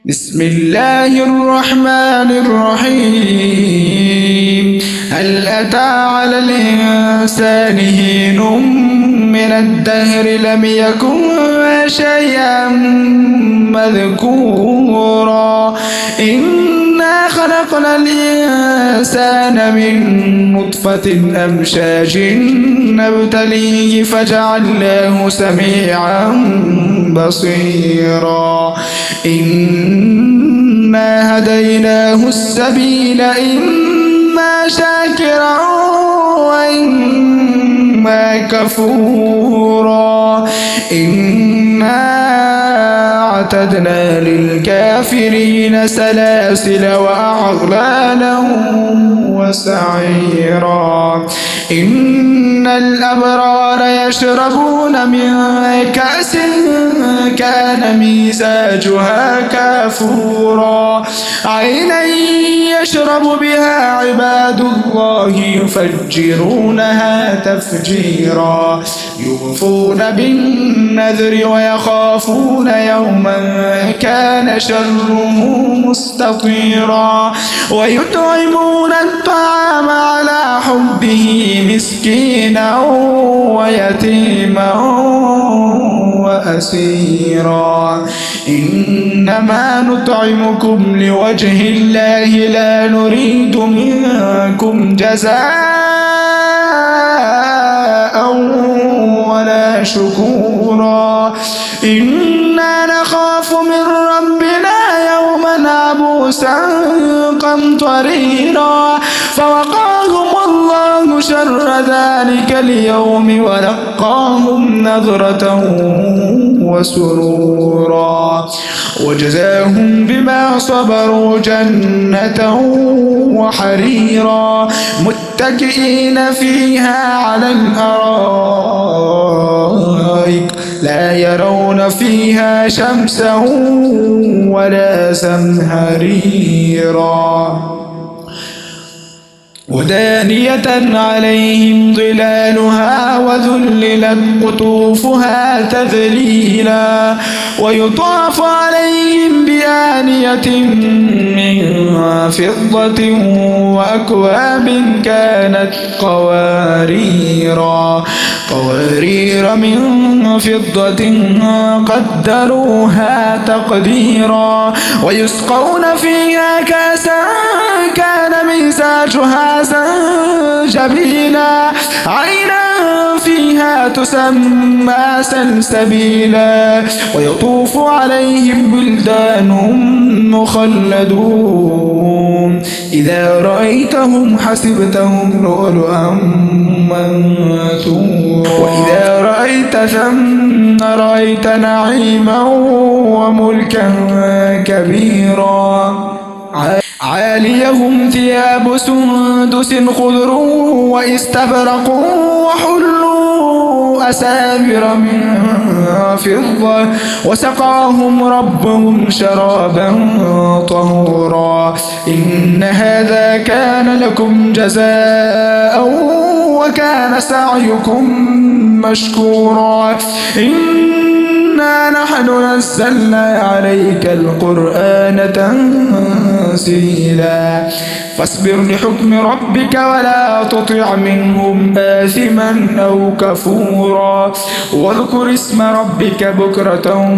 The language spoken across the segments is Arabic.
بسم الله الرحمن الرحيم. هل أتى على الإنسان حين من الدهر لم يكن شيئا مذكورا إنا خلقنا الإنسان من نطفة أمشاج نبتليه فجعلناه سميعا بصيرا إنا هديناه السبيل إما شاكرا وإما كفورا إنا أعتدنا للكافرين سلاسل وأغلالا وسعيرا إن الأبرار يشربون من كأس كان مزاجها كافورا عينا يشرب بها عباد الله يفجرونها تفجيرا يوفون بالنذر ويخافون يوما كان شره مستطيرا ويطعمون الطعام على حبه مسكينا ويتيما وأسيرا إنما نطعمكم لوجه الله لا نريد منكم جزاء ولا شكورا إنا نخاف من ربنا يوما عبوسا قمطريرا فوقاهم الله شر ذلك اليوم ولقاهم نظرة وسرورا وجزاهم بما صبروا جنة وحريرا متكئين فيها على الأرائك لا يرون فيها شمسا ولا زمهريرا ودانية عليهم ظلالها وذللت قطوفها تذليلا ويطاف عليهم بآنية من فضة وأكواب كانت قوارير من فضة قدروها تقديرا ويسقون فيها كأسا كان مزاجها زنجبيلا عينا فيها تسمى سلسبيلا ويطوف عليهم بلدان مخلدون إذا رأيتهم حسبتهم لؤلؤا منثورا وإذا رأيت ثم رأيت نعيما وملكا كبيرا عاليهم ثياب سندس خضر واستبرق وحلوا أساور من فضة وسقاهم ربهم شرابا طهورا إن هذا كان لكم جزاء وكان سعيكم مشكورا إنا نحن نزلنا عليك القرآن تنزيلا فاصبر لحكم ربك ولا تطع منهم آثما أو كفورا واذكر اسم ربك بكرة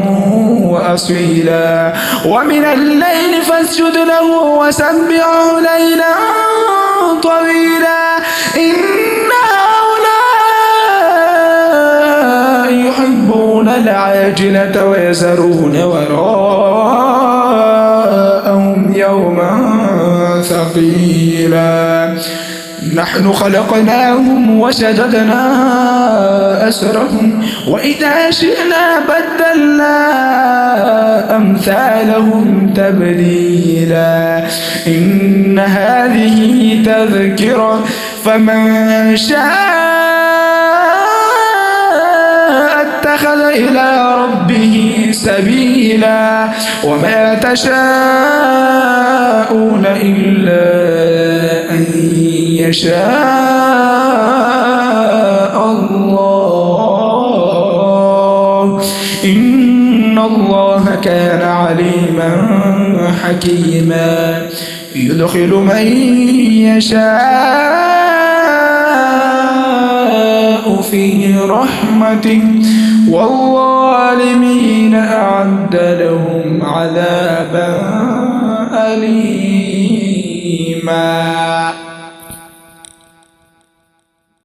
وأصيلا ومن الليل فاسجد له وسبحه ليلا طويلا إن هؤلاء يحبون العاجلة ويذرون وراءهم يوما ثقيلا نحن خلقناهم وشددنا أسرهم وإذا شئنا بدلنا أمثالهم تبديلا إن هذه تذكرة فمن شاء اتخذ إلى ربه سبيلا وما تشاءون إلا أن يشاء الله إن الله وكان عليما حكيما يدخل من يشاء في رحمته والظالمين أعد لهم عذابا أليما.